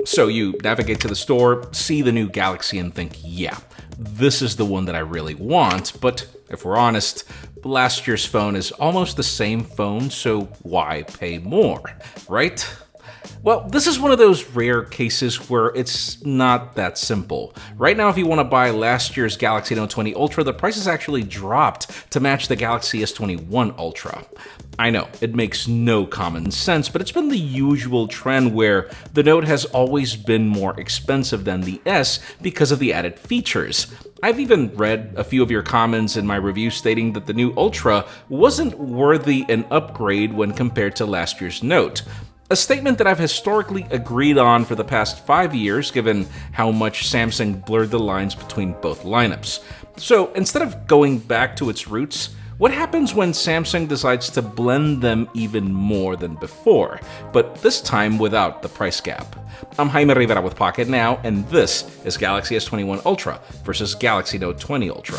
So you navigate to the store, see the new Galaxy and think, yeah, this is the one that I really want, but if we're honest, last year's phone is almost the same phone, so why pay more, right? Well, this is one of those rare cases where it's not that simple. Right now, if you want to buy last year's Galaxy Note20 Ultra, the price has actually dropped to match the Galaxy S21 Ultra. I know, it makes no common sense, but it's been the usual trend where the Note has always been more expensive than the S because of the added features. I've even read a few of your comments in my review stating that the new Ultra wasn't worthy an upgrade when compared to last year's Note. A statement that I've historically agreed on for the past 5 years, given how much Samsung blurred the lines between both lineups. So instead of going back to its roots, what happens when Samsung decides to blend them even more than before, but this time without the price gap? I'm Jaime Rivera with Pocket Now, and this is Galaxy S21 Ultra versus Galaxy Note 20 Ultra.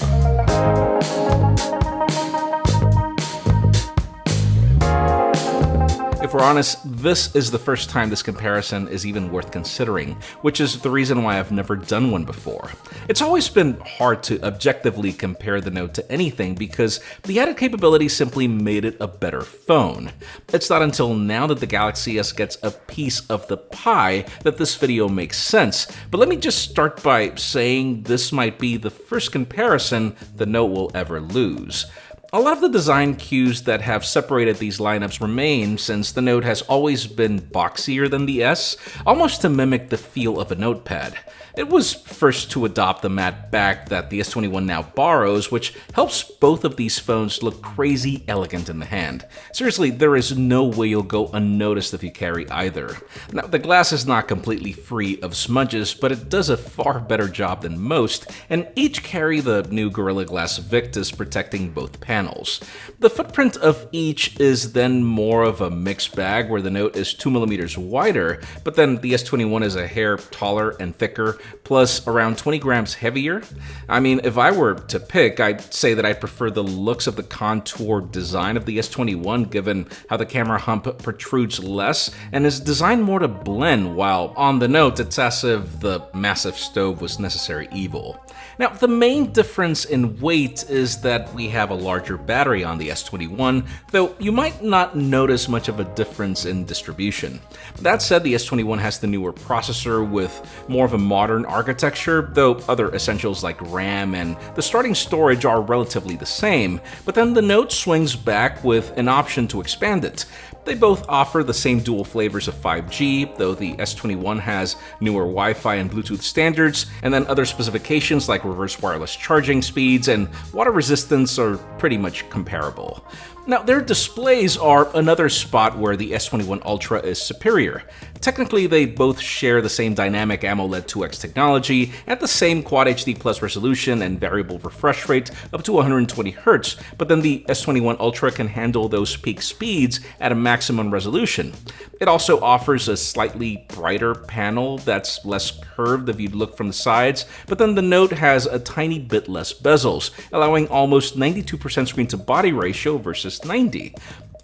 If we're honest, this is the first time this comparison is even worth considering, which is the reason why I've never done one before. It's always been hard to objectively compare the Note to anything because the added capability simply made it a better phone. It's not until now that the Galaxy S gets a piece of the pie that this video makes sense, but let me just start by saying this might be the first comparison the Note will ever lose. A lot of the design cues that have separated these lineups remain since the Note has always been boxier than the S, almost to mimic the feel of a notepad. It was first to adopt the matte back that the S21 now borrows, which helps both of these phones look crazy elegant in the hand. Seriously, there is no way you'll go unnoticed if you carry either. Now, the glass is not completely free of smudges, but it does a far better job than most, and each carry the new Gorilla Glass Victus protecting both panels. The footprint of each is then more of a mixed bag where the Note is 2mm wider, but then the S21 is a hair taller and thicker, plus around 20 grams heavier. I mean, if I were to pick, I'd say that I prefer the looks of the contoured design of the S21 given how the camera hump protrudes less and is designed more to blend, while on the Note it's as if the massive stove was necessary evil. Now, the main difference in weight is that we have a larger battery on the S21, though you might not notice much of a difference in distribution. That said, the S21 has the newer processor with more of a modern architecture, though other essentials like RAM and the starting storage are relatively the same, but then the Note swings back with an option to expand it. They both offer the same dual flavors of 5G, though the S21 has newer Wi-Fi and Bluetooth standards, and then other specifications like reverse wireless charging speeds and water resistance are pretty much comparable. Now, their displays are another spot where the S21 Ultra is superior. Technically, they both share the same dynamic AMOLED 2X technology at the same Quad HD Plus resolution and variable refresh rate up to 120Hz, but then the S21 Ultra can handle those peak speeds at a maximum resolution. It also offers a slightly brighter panel that's less curved if you look from the sides, but then the Note has a tiny bit less bezels, allowing almost 92% screen-to-body ratio versus 90.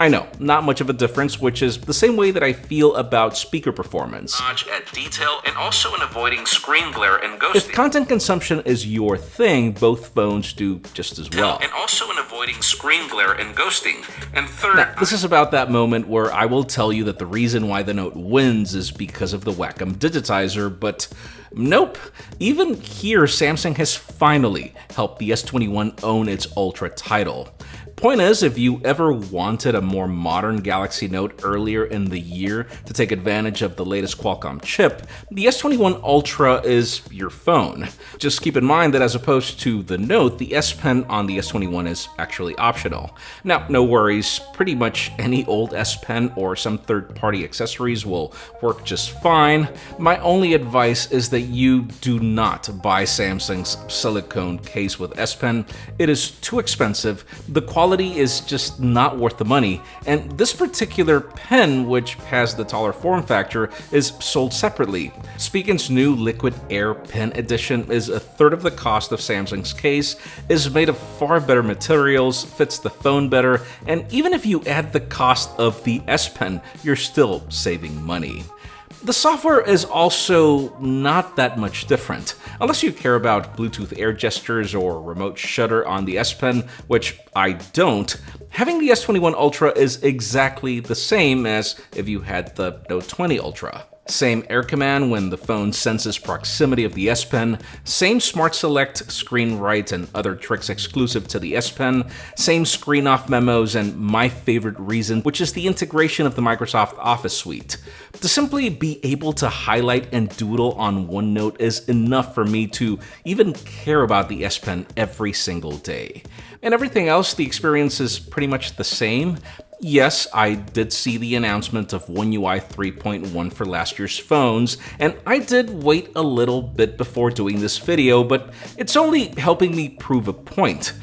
I know, not much of a difference, which is the same way that I feel about speaker performance. At detail and also in avoiding screen glare and ghosting. If content consumption is your thing, both phones do just as well. And also in avoiding screen glare and ghosting. And third, now, this is about that moment where I will tell you that the reason why the Note wins is because of the Wacom digitizer, but nope. Even here, Samsung has finally helped the S21 own its Ultra title. Point is, if you ever wanted a more modern Galaxy Note earlier in the year to take advantage of the latest Qualcomm chip, the S21 Ultra is your phone. Just keep in mind that as opposed to the Note, the S Pen on the S21 is actually optional. Now, no worries, pretty much any old S Pen or some third-party accessories will work just fine. My only advice is that you do not buy Samsung's silicone case with S Pen. It is too expensive, the quality is just not worth the money, and this particular pen, which has the taller form factor, is sold separately. Spigen's new Liquid Air Pen Edition is a third of the cost of Samsung's case, is made of far better materials, fits the phone better, and even if you add the cost of the S Pen, you're still saving money. The software is also not that much different. Unless you care about Bluetooth air gestures or remote shutter on the S Pen, which I don't, having the S21 Ultra is exactly the same as if you had the Note 20 Ultra. Same air command when the phone senses proximity of the S Pen, same Smart Select, screen write, and other tricks exclusive to the S Pen, same screen off memos, and my favorite reason, which is the integration of the Microsoft Office suite. To simply be able to highlight and doodle on OneNote is enough for me to even care about the S Pen every single day. And everything else, the experience is pretty much the same. Yes, I did see the announcement of One UI 3.1 for last year's phones, and I did wait a little bit before doing this video, but it's only helping me prove a point.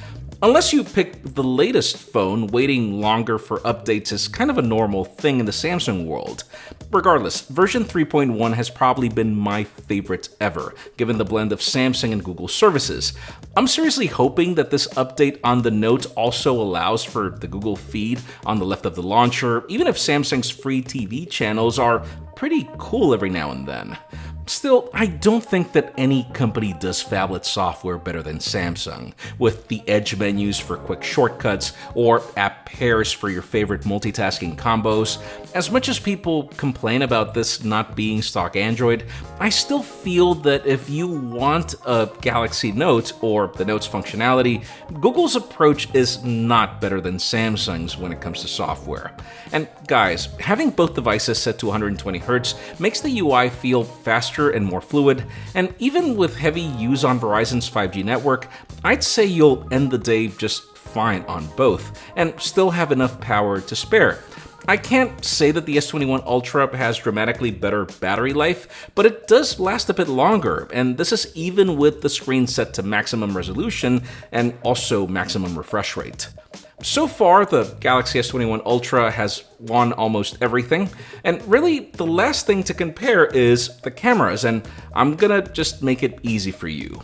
Unless you pick the latest phone, waiting longer for updates is kind of a normal thing in the Samsung world. Regardless, version 3.1 has probably been my favorite ever, given the blend of Samsung and Google services. I'm seriously hoping that this update on the Note also allows for the Google feed on the left of the launcher, even if Samsung's free TV channels are pretty cool every now and then. Still, I don't think that any company does phablet software better than Samsung, with the Edge menus for quick shortcuts or app pairs for your favorite multitasking combos. As much as people complain about this not being stock Android, I still feel that if you want a Galaxy Note or the Note's functionality, Google's approach is not better than Samsung's when it comes to software. And guys, having both devices set to 120Hz makes the UI feel faster and more fluid, and even with heavy use on Verizon's 5G network, I'd say you'll end the day just fine on both, and still have enough power to spare. I can't say that the S21 Ultra has dramatically better battery life, but it does last a bit longer, and this is even with the screen set to maximum resolution and also maximum refresh rate. So far, the Galaxy S21 Ultra has won almost everything, and really the last thing to compare is the cameras, and I'm gonna just make it easy for you.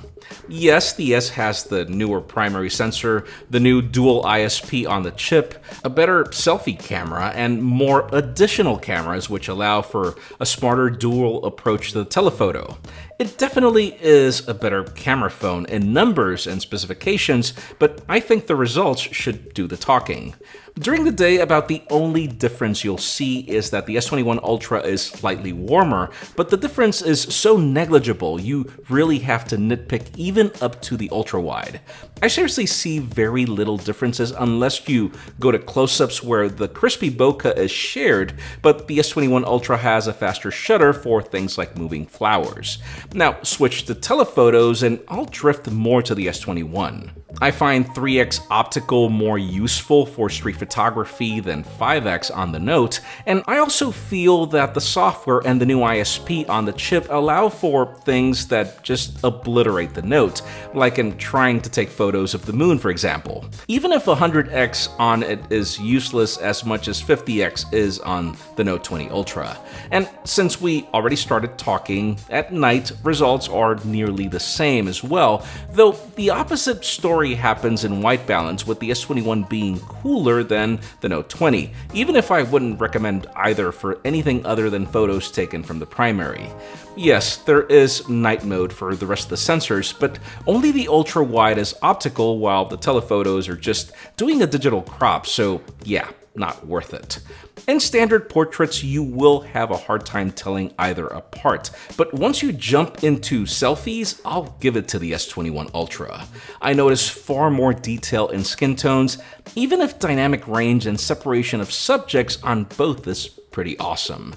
Yes, the S has the newer primary sensor, the new dual ISP on the chip, a better selfie camera, and more additional cameras which allow for a smarter dual approach to the telephoto. It definitely is a better camera phone in numbers and specifications, but I think the results should do the talking. During the day, about the only difference you'll see is that the S21 Ultra is slightly warmer, but the difference is so negligible you really have to nitpick even up to the ultra-wide. I seriously see very little differences unless you go to close-ups where the crispy bokeh is shared, but the S21 Ultra has a faster shutter for things like moving flowers. Now switch to telephotos and I'll drift more to the S21. I find 3x optical more useful for street photography than 5x on the Note, and I also feel that the software and the new ISP on the chip allow for things that just obliterate the Note, like in trying to take photos of the moon, for example. Even if 100x on it is useless as much as 50x is on the Note 20 Ultra. And since we already started talking, at night results are nearly the same as well, though the opposite story happens in white balance, with the S21 being cooler than the Note 20, even if I wouldn't recommend either for anything other than photos taken from the primary. Yes, there is night mode for the rest of the sensors, but only the ultra-wide is optical while the telephotos are just doing a digital crop, so yeah, not worth it. In standard portraits, you will have a hard time telling either apart, but once you jump into selfies, I'll give it to the S21 Ultra. I notice far more detail in skin tones, even if dynamic range and separation of subjects on both is pretty awesome.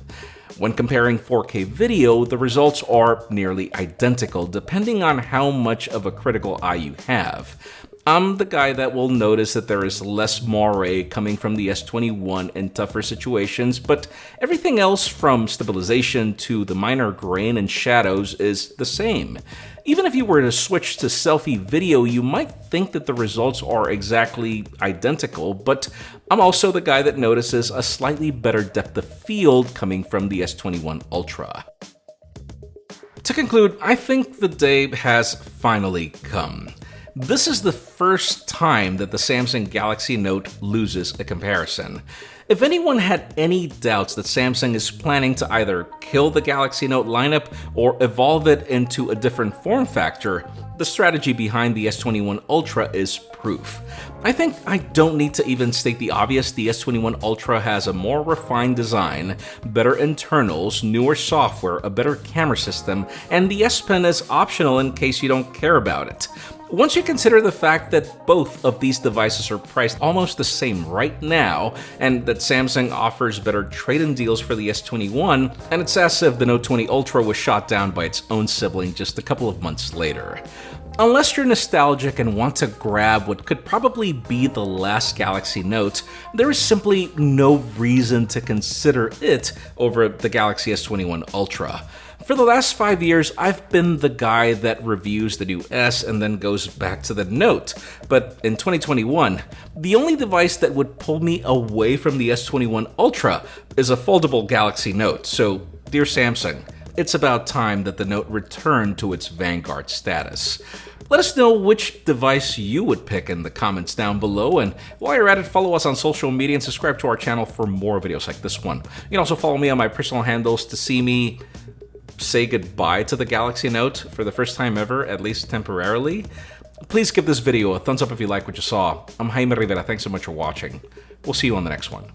When comparing 4K video, the results are nearly identical depending on how much of a critical eye you have. I'm the guy that will notice that there is less moire coming from the S21 in tougher situations, but everything else from stabilization to the minor grain and shadows is the same. Even if you were to switch to selfie video, you might think that the results are exactly identical, but I'm also the guy that notices a slightly better depth of field coming from the S21 Ultra. To conclude, I think the day has finally come. This is the first time that the Samsung Galaxy Note loses a comparison. If anyone had any doubts that Samsung is planning to either kill the Galaxy Note lineup or evolve it into a different form factor, the strategy behind the S21 Ultra is proof. I think I don't need to even state the obvious. The S21 Ultra has a more refined design, better internals, newer software, a better camera system, and the S Pen is optional in case you don't care about it. Once you consider the fact that both of these devices are priced almost the same right now, and that Samsung offers better trade-in deals for the S21, and it's as if the Note 20 Ultra was shot down by its own sibling just a couple of months later. Unless you're nostalgic and want to grab what could probably be the last Galaxy Note, there is simply no reason to consider it over the Galaxy S21 Ultra. For the last 5 years, I've been the guy that reviews the new S and then goes back to the Note. But in 2021, the only device that would pull me away from the S21 Ultra is a foldable Galaxy Note. So, dear Samsung, it's about time that the Note returned to its vanguard status. Let us know which device you would pick in the comments down below, and while you're at it, follow us on social media and subscribe to our channel for more videos like this one. You can also follow me on my personal handles to see me say goodbye to the Galaxy Note for the first time ever, at least temporarily. Please give this video a thumbs up if you like what you saw. I'm Jaime Rivera, thanks so much for watching. We'll see you on the next one.